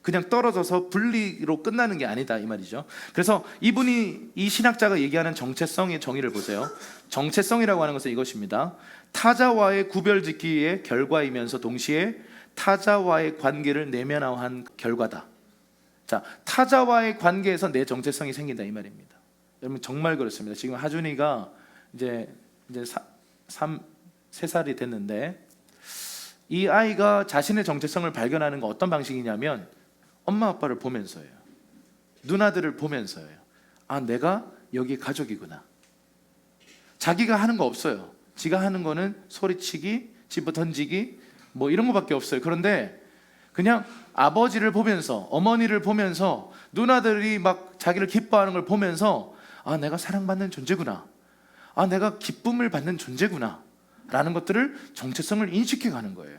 그냥 떨어져서 분리로 끝나는 게 아니다, 이 말이죠. 그래서 이 신학자가 얘기하는 정체성의 정의를 보세요. 정체성이라고 하는 것은 이것입니다. 타자와의 구별짓기의 결과이면서 동시에 타자와의 관계를 내면화한 결과다. 자, 타자와의 관계에서 내 정체성이 생긴다, 이 말입니다. 여러분, 정말 그렇습니다. 지금 하준이가 이제 3살이 됐는데, 이 아이가 자신의 정체성을 발견하는 건 어떤 방식이냐면 엄마 아빠를 보면서예요. 누나들을 보면서예요. 아, 내가 여기 가족이구나. 자기가 하는 거 없어요. 지가 하는 거는 소리치기, 집어 던지기, 뭐 이런 거밖에 없어요. 그런데 그냥 아버지를 보면서, 어머니를 보면서, 누나들이 막 자기를 기뻐하는 걸 보면서, 아, 내가 사랑받는 존재구나, 아, 내가 기쁨을 받는 존재구나 라는 것들을, 정체성을 인식해 가는 거예요.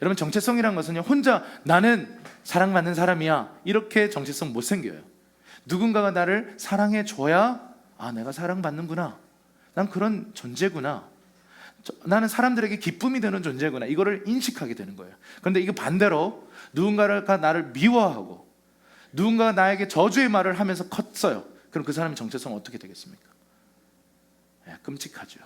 여러분, 정체성이란 것은요, 혼자 나는 사랑받는 사람이야 이렇게 정체성 못 생겨요. 누군가가 나를 사랑해 줘야, 아, 내가 사랑받는구나, 난 그런 존재구나, 나는 사람들에게 기쁨이 되는 존재구나, 이거를 인식하게 되는 거예요. 그런데 이거 반대로 누군가가 나를 미워하고 누군가가 나에게 저주의 말을 하면서 컸어요. 그럼 그 사람의 정체성은 어떻게 되겠습니까? 끔찍하죠.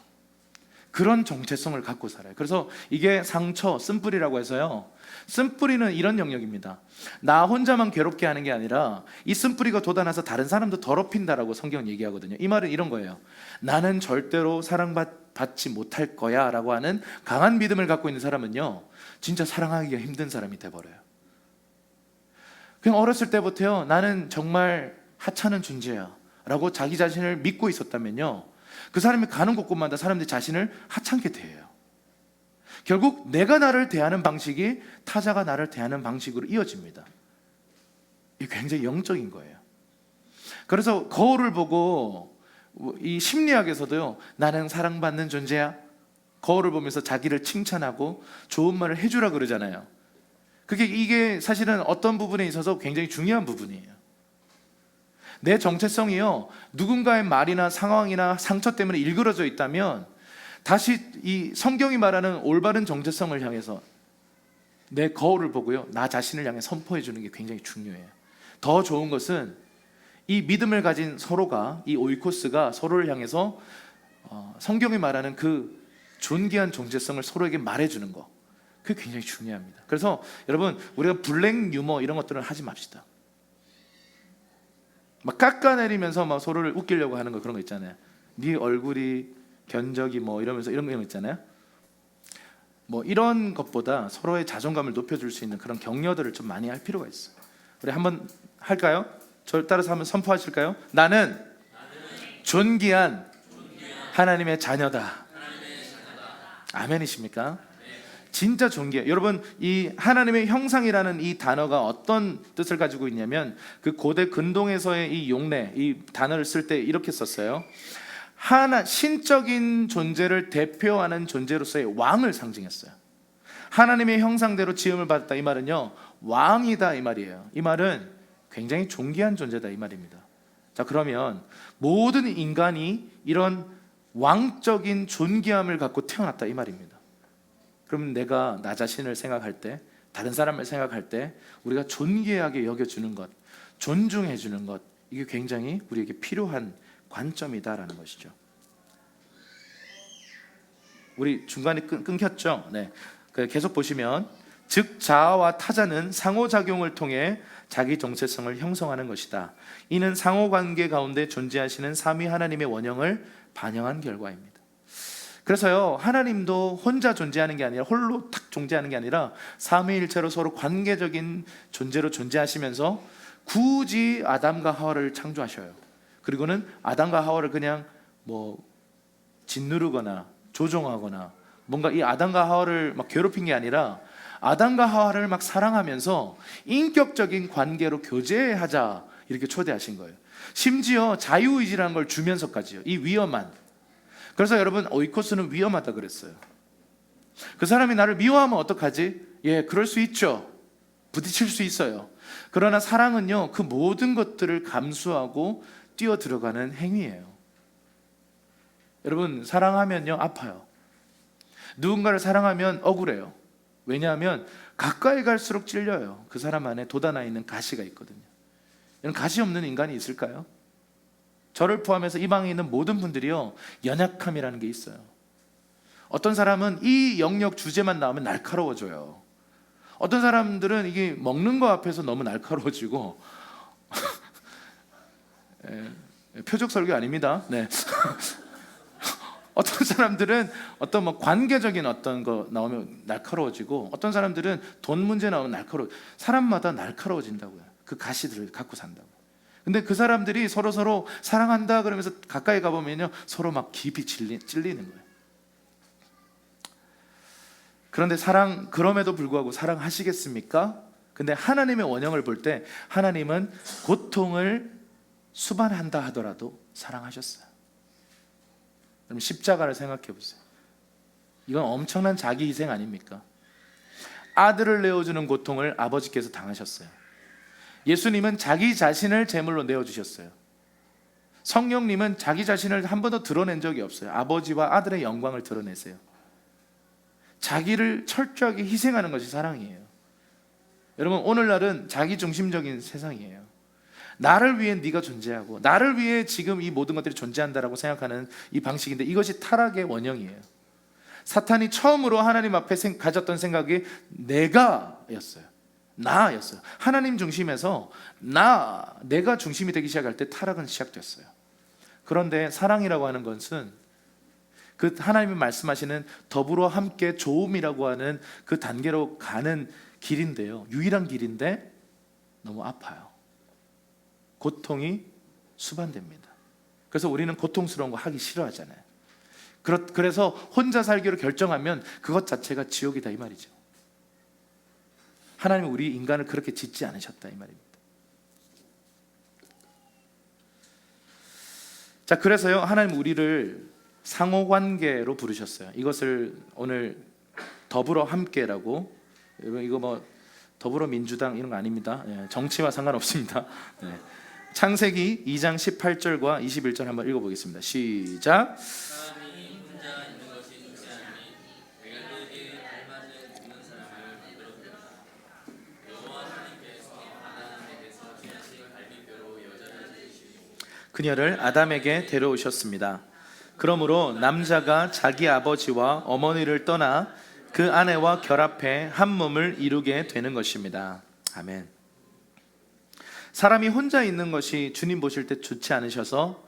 그런 정체성을 갖고 살아요. 그래서 이게 상처, 쓴뿌리라고 해서요, 쓴뿌리는 이런 영역입니다. 나 혼자만 괴롭게 하는 게 아니라 이 쓴뿌리가 돋아나서 다른 사람도 더럽힌다라고 성경은 얘기하거든요. 이 말은 이런 거예요. 나는 절대로 사랑받지 못할 거야 라고 하는 강한 믿음을 갖고 있는 사람은요, 진짜 사랑하기가 힘든 사람이 돼버려요. 그냥 어렸을 때부터요, 나는 정말 하찮은 존재야 라고 자기 자신을 믿고 있었다면요, 그 사람이 가는 곳곳마다 사람들이 자신을 하찮게 대해요. 결국 내가 나를 대하는 방식이 타자가 나를 대하는 방식으로 이어집니다. 이게 굉장히 영적인 거예요. 그래서 거울을 보고, 이 심리학에서도요, 나는 사랑받는 존재야, 거울을 보면서 자기를 칭찬하고 좋은 말을 해주라 그러잖아요. 이게 사실은 어떤 부분에 있어서 굉장히 중요한 부분이에요. 내 정체성이요, 누군가의 말이나 상황이나 상처 때문에 일그러져 있다면 다시 이 성경이 말하는 올바른 정체성을 향해서 내 거울을 보고요, 나 자신을 향해 선포해 주는 게 굉장히 중요해요. 더 좋은 것은 이 믿음을 가진 서로가, 이 오이코스가 서로를 향해서 성경이 말하는 그 존귀한 정체성을 서로에게 말해주는 거, 그게 굉장히 중요합니다. 그래서 여러분, 우리가 블랙 유머 이런 것들은 하지 맙시다. 막 깎아내리면서 막 서로를 웃기려고 하는 거, 그런 거 있잖아요. 네 얼굴이 견적이 뭐 이러면서 이런 거 있잖아요. 뭐 이런 것보다 서로의 자존감을 높여줄 수 있는 그런 격려들을 좀 많이 할 필요가 있어요. 우리 한번 할까요? 저를 따라서 한번 선포하실까요? 나는 존귀한 하나님의 자녀다. 아멘이십니까? 진짜 존귀해요. 여러분, 이 하나님의 형상이라는 이 단어가 어떤 뜻을 가지고 있냐면, 그 고대 근동에서의 이 용례, 이 단어를 쓸 때 이렇게 썼어요. 신적인 존재를 대표하는 존재로서의 왕을 상징했어요. 하나님의 형상대로 지음을 받았다, 이 말은요, 왕이다 이 말이에요. 이 말은 굉장히 존귀한 존재다 이 말입니다. 자, 그러면 모든 인간이 이런 왕적인 존귀함을 갖고 태어났다 이 말입니다. 그러면 내가 나 자신을 생각할 때, 다른 사람을 생각할 때 우리가 존귀하게 여겨주는 것, 존중해 주는 것, 이게 굉장히 우리에게 필요한 관점이다라는 것이죠. 우리 중간에 끊겼죠? 네. 계속 보시면, 즉 자아와 타자는 상호작용을 통해 자기 정체성을 형성하는 것이다. 이는 상호관계 가운데 존재하시는 삼위 하나님의 원형을 반영한 결과입니다. 그래서요, 하나님도 혼자 존재하는 게 아니라, 홀로 탁 존재하는 게 아니라 삼위일체로 서로 관계적인 존재로 존재하시면서 굳이 아담과 하와를 창조하셔요. 그리고는 아담과 하와를 그냥 뭐 짓누르거나 조종하거나 뭔가 이 아담과 하와를 막 괴롭힌 게 아니라 아담과 하와를 막 사랑하면서 인격적인 관계로 교제하자, 이렇게 초대하신 거예요. 심지어 자유의지라는 걸 주면서까지요, 이 위험한. 그래서 여러분, 오이코스는 위험하다 그랬어요. 그 사람이 나를 미워하면 어떡하지? 예, 그럴 수 있죠. 부딪힐 수 있어요. 그러나 사랑은요, 그 모든 것들을 감수하고 뛰어 들어가는 행위예요. 여러분, 사랑하면요 아파요. 누군가를 사랑하면 억울해요. 왜냐하면 가까이 갈수록 찔려요. 그 사람 안에 돋아나 있는 가시가 있거든요. 이런 가시 없는 인간이 있을까요? 저를 포함해서 이 방에 있는 모든 분들이요, 연약함이라는 게 있어요. 어떤 사람은 이 영역 주제만 나오면 날카로워져요. 어떤 사람들은 이게 먹는 거 앞에서 너무 날카로워지고 표적 설교 아닙니다. 네. 어떤 사람들은 어떤 뭐 관계적인 어떤 거 나오면 날카로워지고, 어떤 사람들은 돈 문제 나오면 날카로워. 사람마다 날카로워진다고요. 그 가시들을 갖고 산다고. 근데 그 사람들이 서로 사랑한다 그러면서 가까이 가보면요, 서로 막 깊이 찔리는 거예요. 그런데 그럼에도 불구하고 사랑하시겠습니까? 근데 하나님의 원형을 볼 때 하나님은 고통을 수반한다 하더라도 사랑하셨어요. 그럼 십자가를 생각해 보세요. 이건 엄청난 자기 희생 아닙니까? 아들을 내어주는 고통을 아버지께서 당하셨어요. 예수님은 자기 자신을 제물로 내어주셨어요. 성령님은 자기 자신을 한 번도 드러낸 적이 없어요. 아버지와 아들의 영광을 드러내세요. 자기를 철저하게 희생하는 것이 사랑이에요. 여러분, 오늘날은 자기중심적인 세상이에요. 나를 위해 네가 존재하고, 나를 위해 지금 이 모든 것들이 존재한다라고 생각하는 이 방식인데, 이것이 타락의 원형이에요. 사탄이 처음으로 하나님 앞에 가졌던 생각이 내가였어요. 나였어요. 하나님 중심에서 내가 중심이 되기 시작할 때 타락은 시작됐어요. 그런데 사랑이라고 하는 것은 그 하나님이 말씀하시는 더불어 함께 조음이라고 하는 그 단계로 가는 길인데요, 유일한 길인데 너무 아파요. 고통이 수반됩니다. 그래서 우리는 고통스러운 거 하기 싫어하잖아요. 그래서 혼자 살기로 결정하면 그것 자체가 지옥이다 이 말이죠. 하나님은 우리 인간을 그렇게 짓지 않으셨다 이 말입니다. 자, 그래서요, 하나님 우리를 상호관계로 부르셨어요. 이것을 오늘 더불어 함께라고, 이거 뭐 더불어민주당 이런 거 아닙니다. 정치와 상관없습니다. 창세기 2장 18절과 21절 한번 읽어보겠습니다. 시작. 사람이 혼자 있는 것이 좋지 않으니 내가 그에게 알맞은 있는 사람을 만들었다. 여호와 하나님께서 아담에게서 지으신 갈빗뼈로 여자를 지으시고 그녀를 아담에게 데려오셨습니다. 그러므로 남자가 자기 아버지와 어머니를 떠나 그 아내와 결합해 한 몸을 이루게 되는 것입니다. 아멘. 사람이 혼자 있는 것이 주님 보실 때 좋지 않으셔서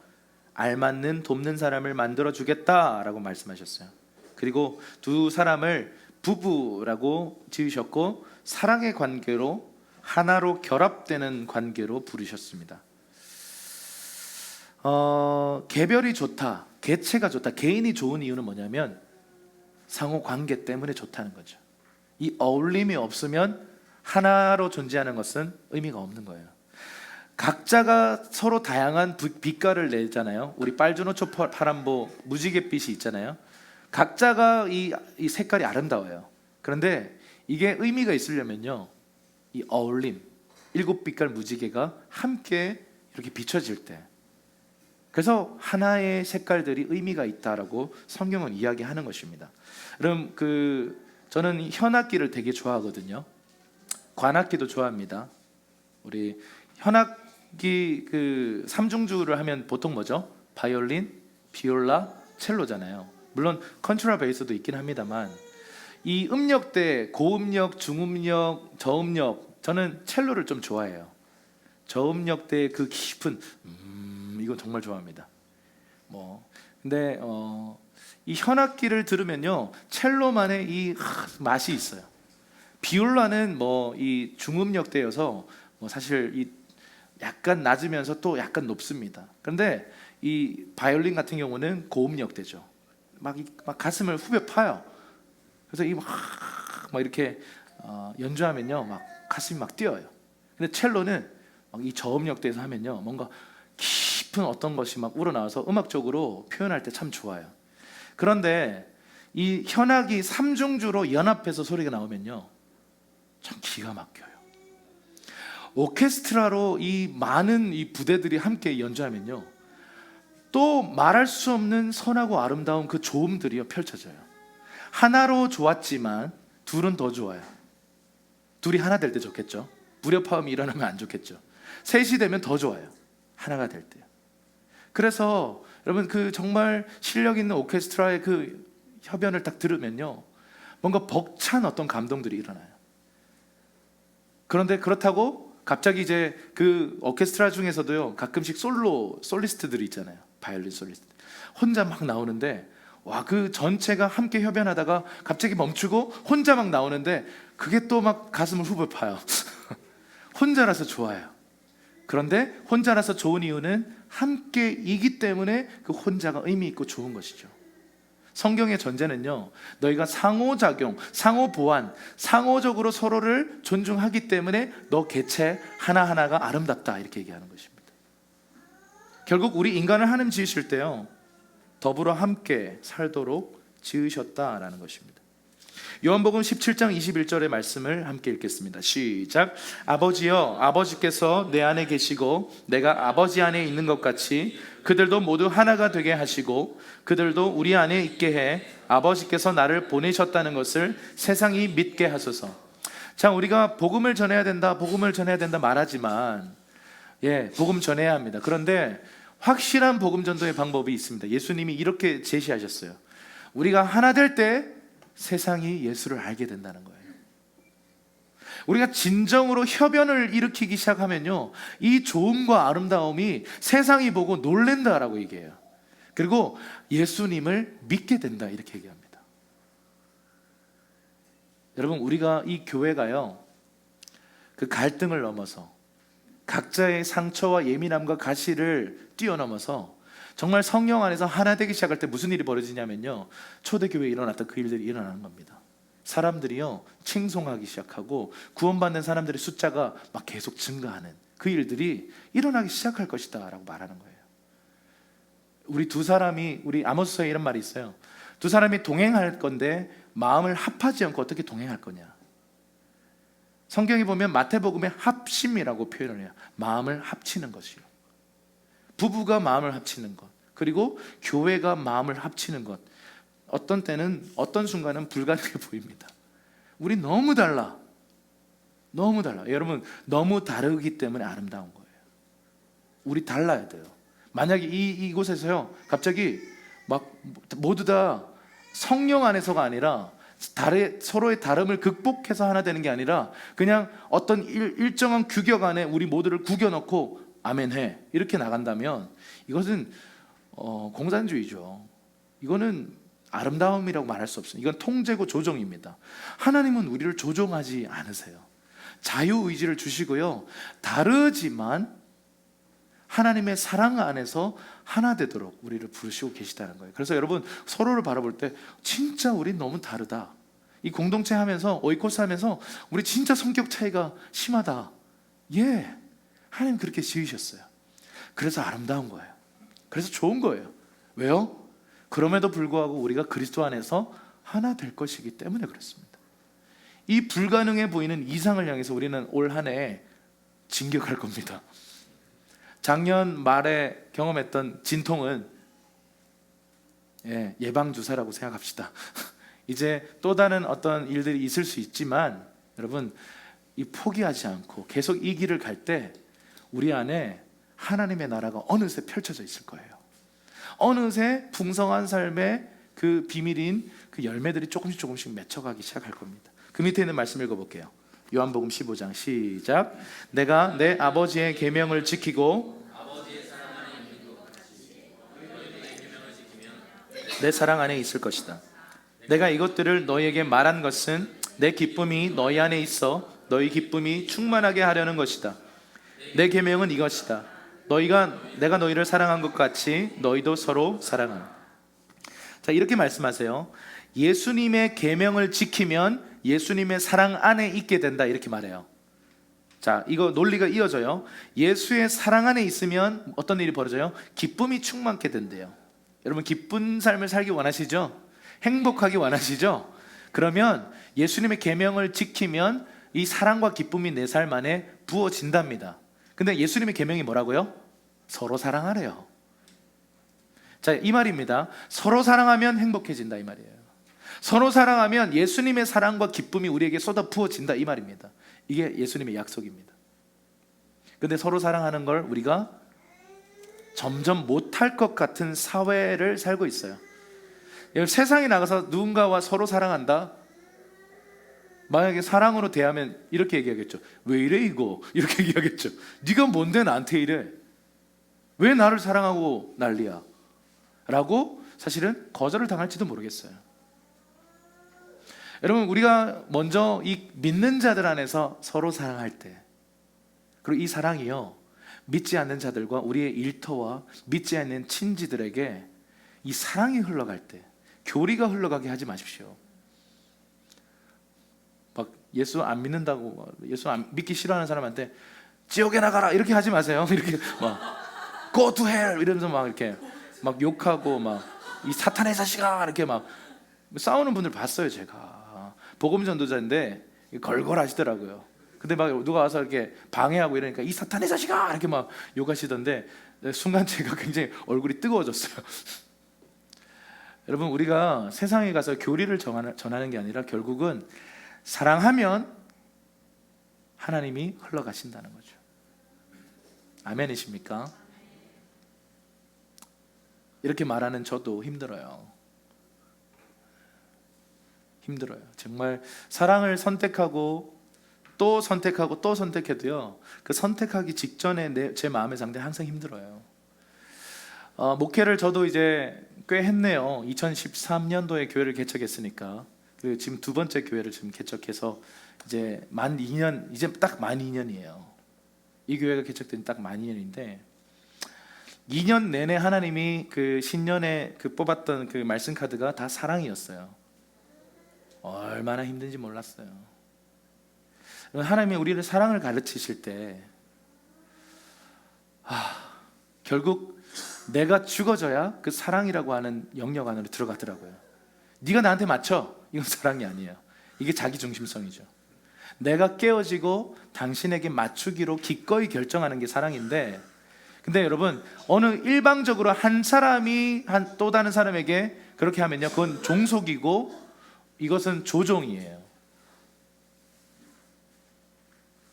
알맞는 돕는 사람을 만들어 주겠다라고 말씀하셨어요. 그리고 두 사람을 부부라고 지으셨고 사랑의 관계로 하나로 결합되는 관계로 부르셨습니다. 개별이 좋다, 개체가 좋다, 개인이 좋은 이유는 뭐냐면 상호 관계 때문에 좋다는 거죠. 이 어울림이 없으면 하나로 존재하는 것은 의미가 없는 거예요. 각자가 서로 다양한 빛깔을 내잖아요. 우리 빨주노초 파란보 무지갯빛이 있잖아요. 각자가 이 색깔이 아름다워요. 그런데 이게 의미가 있으려면요, 이 어울림, 7빛깔 무지개가 함께 이렇게 비춰질 때, 그래서 하나의 색깔들이 의미가 있다라고 성경은 이야기하는 것입니다. 그럼 저는 현악기를 되게 좋아하거든요. 관악기도 좋아합니다. 우리 현악기 삼중주를 하면 보통 뭐죠? 바이올린, 비올라, 첼로잖아요. 물론 컨트라 베이스도 있긴 합니다만 이 음역대, 고음역, 중음역, 저음역, 저는 첼로를 좀 좋아해요. 저음역대의 그 깊은 이건 정말 좋아합니다. 근데 이 현악기를 들으면요, 첼로만의 이 맛이 있어요. 비올라는 이 중음역대여서 사실 이 약간 낮으면서 또 약간 높습니다. 그런데 이 바이올린 같은 경우는 고음역대죠. 막 가슴을 후벼 파요. 그래서 막 이렇게 연주하면요, 막 가슴이 막 뛰어요. 근데 첼로는 이 저음역대에서 하면요, 뭔가 깊은 어떤 것이 막 우러나와서 음악적으로 표현할 때 참 좋아요. 그런데 이 현악이 삼중주로 연합해서 소리가 나오면요, 참 기가 막혀요. 오케스트라로 이 많은 이 부대들이 함께 연주하면요, 또 말할 수 없는 선하고 아름다운 그 조음들이 펼쳐져요. 하나로 좋았지만 둘은 더 좋아요. 둘이 하나 될 때 좋겠죠. 불협화음이 일어나면 안 좋겠죠. 셋이 되면 더 좋아요. 하나가 될 때요. 그래서 여러분, 정말 실력 있는 오케스트라의 협연을 딱 들으면요, 뭔가 벅찬 어떤 감동들이 일어나요. 그런데 그렇다고 갑자기 이제 오케스트라 중에서도요, 가끔씩 솔리스트들이 있잖아요. 바이올린 솔리스트 혼자 막 나오는데, 와, 전체가 함께 협연하다가 갑자기 멈추고 혼자 막 나오는데 그게 또 막 가슴을 후벼 파요. 혼자라서 좋아요. 그런데 혼자라서 좋은 이유는 함께이기 때문에 그 혼자가 의미 있고 좋은 것이죠. 성경의 전제는요, 너희가 상호작용, 상호보완, 상호적으로 서로를 존중하기 때문에 너 개체 하나하나가 아름답다, 이렇게 얘기하는 것입니다. 결국 우리 인간을 하나님 지으실 때요, 더불어 함께 살도록 지으셨다라는 것입니다. 요한복음 17장 21절의 말씀을 함께 읽겠습니다. 시작. 아버지여, 아버지께서 내 안에 계시고 내가 아버지 안에 있는 것 같이 그들도 모두 하나가 되게 하시고 그들도 우리 안에 있게 해 아버지께서 나를 보내셨다는 것을 세상이 믿게 하소서. 자, 우리가 복음을 전해야 된다, 복음을 전해야 된다 말하지만, 복음 전해야 합니다. 그런데 확실한 복음 전도의 방법이 있습니다. 예수님이 이렇게 제시하셨어요. 우리가 하나 될 때 세상이 예수를 알게 된다는 거예요. 우리가 진정으로 협연을 일으키기 시작하면요, 이 좋음과 아름다움이 세상이 보고 놀랜다라고 얘기해요. 그리고 예수님을 믿게 된다, 이렇게 얘기합니다. 여러분, 우리가 이 교회가요, 그 갈등을 넘어서 각자의 상처와 예민함과 가시를 뛰어넘어서 정말 성령 안에서 하나 되기 시작할 때 무슨 일이 벌어지냐면요, 초대교회에 일어났던 그 일들이 일어나는 겁니다. 사람들이요, 칭송하기 시작하고 구원받는 사람들의 숫자가 막 계속 증가하는 그 일들이 일어나기 시작할 것이다 라고 말하는 거예요. 우리 아모스서에 이런 말이 있어요. 두 사람이 동행할 건데 마음을 합하지 않고 어떻게 동행할 거냐. 성경에 보면 마태복음에 합심이라고 표현을 해요. 마음을 합치는 것이요. 부부가 마음을 합치는 것, 그리고 교회가 마음을 합치는 것, 어떤 때는 어떤 순간은 불가능해 보입니다. 우리 너무 달라. 너무 달라. 여러분, 너무 다르기 때문에 아름다운 거예요. 우리 달라야 돼요. 만약에 이곳에서요 갑자기 막 모두 다 성령 안에서가 아니라 서로의 다름을 극복해서 하나 되는 게 아니라 그냥 어떤 일정한 규격 안에 우리 모두를 구겨놓고 아멘해 이렇게 나간다면 이것은 공산주의죠. 이거는 아름다움이라고 말할 수 없어요. 이건 통제고 조종입니다. 하나님은 우리를 조종하지 않으세요. 자유의지를 주시고요, 다르지만 하나님의 사랑 안에서 하나 되도록 우리를 부르시고 계시다는 거예요. 그래서 여러분, 서로를 바라볼 때 진짜 우리 너무 다르다, 이 공동체 하면서 오이코스 하면서 우리 진짜 성격 차이가 심하다. 예, 하나님 그렇게 지으셨어요. 그래서 아름다운 거예요. 그래서 좋은 거예요. 왜요? 그럼에도 불구하고 우리가 그리스도 안에서 하나 될 것이기 때문에 그렇습니다. 이 불가능해 보이는 이상을 향해서 우리는 올 한 해 진격할 겁니다. 작년 말에 경험했던 진통은 예방주사라고 생각합시다. 이제 또 다른 어떤 일들이 있을 수 있지만 여러분, 이 포기하지 않고 계속 이 길을 갈 때 우리 안에 하나님의 나라가 어느새 펼쳐져 있을 거예요. 어느새 풍성한 삶의 그 비밀인 그 열매들이 조금씩 맺혀가기 시작할 겁니다. 그 밑에 있는 말씀 읽어볼게요. 요한복음 15장 시작. 내가 내 아버지의 계명을 지키고 내 사랑 안에 있을 것이다. 내가 이것들을 너희에게 말한 것은 내 기쁨이 너희 안에 있어 너희 기쁨이 충만하게 하려는 것이다. 내 계명은 이것이다. 내가 너희를 사랑한 것 같이 너희도 서로 사랑하라. 자, 이렇게 말씀하세요. 예수님의 계명을 지키면 예수님의 사랑 안에 있게 된다, 이렇게 말해요. 자, 이거 논리가 이어져요. 예수의 사랑 안에 있으면 어떤 일이 벌어져요? 기쁨이 충만케 된대요. 여러분, 기쁜 삶을 살기 원하시죠? 행복하기 원하시죠? 그러면 예수님의 계명을 지키면 이 사랑과 기쁨이 내 삶 안에 부어진답니다. 근데 예수님의 계명이 뭐라고요? 서로 사랑하래요. 자, 이 말입니다. 서로 사랑하면 행복해진다, 이 말이에요. 서로 사랑하면 예수님의 사랑과 기쁨이 우리에게 쏟아 부어진다, 이 말입니다. 이게 예수님의 약속입니다. 근데 서로 사랑하는 걸 우리가 점점 못할 것 같은 사회를 살고 있어요. 세상에 나가서 누군가와 서로 사랑한다, 만약에 사랑으로 대하면 이렇게 얘기하겠죠. 왜 이래 이거? 이렇게 얘기하겠죠. 네가 뭔데 나한테 이래? 왜 나를 사랑하고 난리야? 라고 사실은 거절을 당할지도 모르겠어요. 여러분, 우리가 먼저 이 믿는 자들 안에서 서로 사랑할 때, 그리고 이 사랑이요, 믿지 않는 자들과 우리의 일터와 믿지 않는 친지들에게 이 사랑이 흘러갈 때 교리가 흘러가게 하지 마십시오. 막 예수 안 믿는다고, 예수 안 믿기 싫어하는 사람한테 지옥에 나가라 이렇게 하지 마세요. 이렇게 막 go to hell 이러면서 막 이렇게 막 욕하고 막 이 사탄의 자식아 이렇게 막 싸우는 분들 봤어요. 제가 복음 전도자인데 걸걸하시더라고요. 근데 막 누가 와서 이렇게 방해하고 이러니까 이 사탄의 자식아 이렇게 막 욕하시던데 순간 제가 굉장히 얼굴이 뜨거워졌어요. 여러분, 우리가 세상에 가서 교리를 전하는 게 아니라 결국은 사랑하면 하나님이 흘러가신다는 거죠. 아멘이십니까? 이렇게 말하는 저도 힘들어요. 정말 사랑을 선택하고 또 선택하고 또 선택해도요, 그 선택하기 직전에 제 마음의 상태 항상 힘들어요. 목회를 저도 이제 꽤 했네요. 2013년도에 교회를 개척했으니까 지금 두 번째 교회를 지금 개척해서 이제 만 2년, 이제 딱 만 2년이에요. 이 교회가 개척된 딱 만 2년인데 2년 내내 하나님이 그 신년에 그 뽑았던 그 말씀 카드가 다 사랑이었어요. 얼마나 힘든지 몰랐어요. 하나님이 우리를 사랑을 가르치실 때 결국 내가 죽어져야 그 사랑이라고 하는 영역 안으로 들어가더라고요. 네가 나한테 맞춰, 이건 사랑이 아니에요. 이게 자기중심성이죠. 내가 깨어지고 당신에게 맞추기로 기꺼이 결정하는 게 사랑인데, 근데 여러분, 어느 일방적으로 한 사람이 또 다른 사람에게 그렇게 하면요, 그건 종속이고 이것은 조종이에요.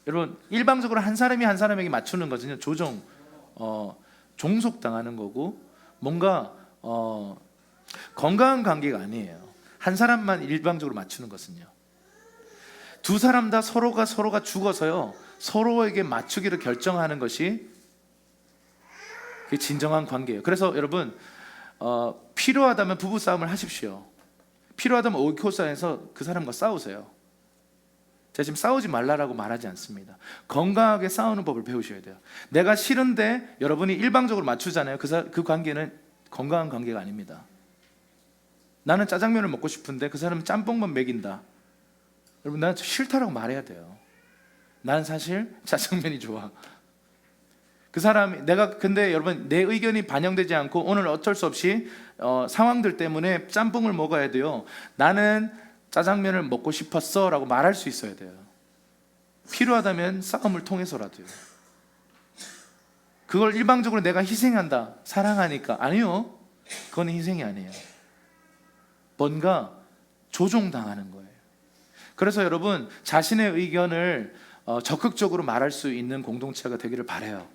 여러분, 일방적으로 한 사람이 한 사람에게 맞추는 것은요, 조종, 종속당하는 거고, 뭔가 건강한 관계가 아니에요. 한 사람만 일방적으로 맞추는 것은요, 두 사람 다 서로가 죽어서요, 서로에게 맞추기를 결정하는 것이 그게 진정한 관계예요. 그래서 여러분, 필요하다면 부부 싸움을 하십시오. 필요하다면 오이코스에서 그 사람과 싸우세요. 제가 지금 싸우지 말라라고 말하지 않습니다. 건강하게 싸우는 법을 배우셔야 돼요. 내가 싫은데 여러분이 일방적으로 맞추잖아요. 그 관계는 건강한 관계가 아닙니다. 나는 짜장면을 먹고 싶은데 그 사람은 짬뽕만 먹인다. 여러분, 나는 싫다라고 말해야 돼요. 나는 사실 짜장면이 좋아. 그 사람이, 근데 여러분, 내 의견이 반영되지 않고 오늘 어쩔 수 없이 상황들 때문에 짬뽕을 먹어야 돼요. 나는 짜장면을 먹고 싶었어 라고 말할 수 있어야 돼요. 필요하다면 싸움을 통해서라도요. 그걸 일방적으로 내가 희생한다, 사랑하니까. 아니요, 그건 희생이 아니에요. 뭔가 조종당하는 거예요. 그래서 여러분, 자신의 의견을 적극적으로 말할 수 있는 공동체가 되기를 바라요.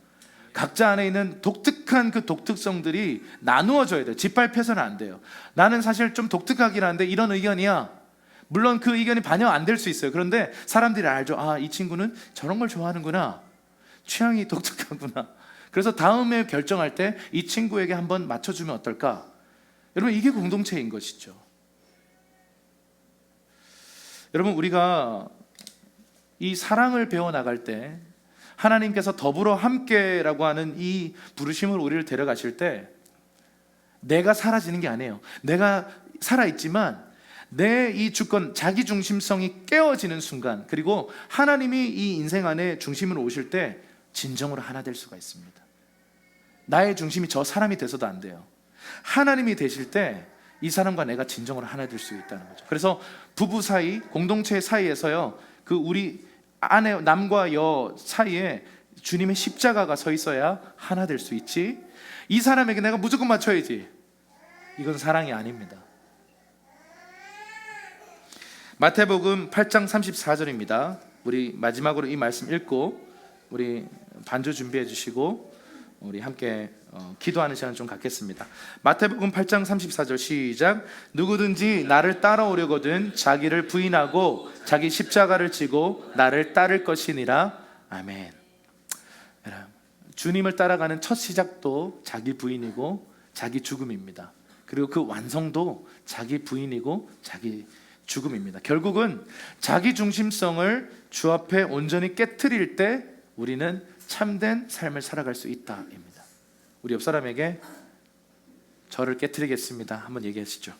각자 안에 있는 독특한 그 독특성들이 나누어져야 돼요. 짓밟혀서는 안 돼요. 나는 사실 좀 독특하긴 한데 이런 의견이야. 물론 그 의견이 반영 안 될 수 있어요. 그런데 사람들이 알죠. 아, 이 친구는 저런 걸 좋아하는구나. 취향이 독특하구나. 그래서 다음에 결정할 때 이 친구에게 한번 맞춰주면 어떨까? 여러분, 이게 공동체인 것이죠. 여러분, 우리가 이 사랑을 배워나갈 때 하나님께서 더불어 함께라고 하는 이 부르심을 우리를 데려가실 때 내가 사라지는 게 아니에요. 내가 살아있지만 내 이 주권, 자기 중심성이 깨어지는 순간, 그리고 하나님이 이 인생 안에 중심으로 오실 때 진정으로 하나 될 수가 있습니다. 나의 중심이 저 사람이 돼서도 안 돼요. 하나님이 되실 때 이 사람과 내가 진정으로 하나 될 수 있다는 거죠. 그래서 부부 사이, 공동체 사이에서요, 그 우리 아내, 남과 여 사이에 주님의 십자가가 서 있어야 하나 될 수 있지, 이 사람에게 내가 무조건 맞춰야지, 이건 사랑이 아닙니다. 마태복음 8장 34절입니다. 우리 마지막으로 이 말씀 읽고 우리 반주 준비해 주시고 우리 함께 기도하는 시간 좀 갖겠습니다. 마태복음 8장 34절 시작. 누구든지 나를 따라오려거든 자기를 부인하고 자기 십자가를 지고 나를 따를 것이니라. 아멘. 주님을 따라가는 첫 시작도 자기 부인이고 자기 죽음입니다. 그리고 그 완성도 자기 부인이고 자기 죽음입니다. 결국은 자기 중심성을 주 앞에 온전히 깨트릴 때 우리는 참된 삶을 살아갈 수 있다입니다. 우리 옆 사람에게 저를 깨트리겠습니다 한번 얘기하시죠.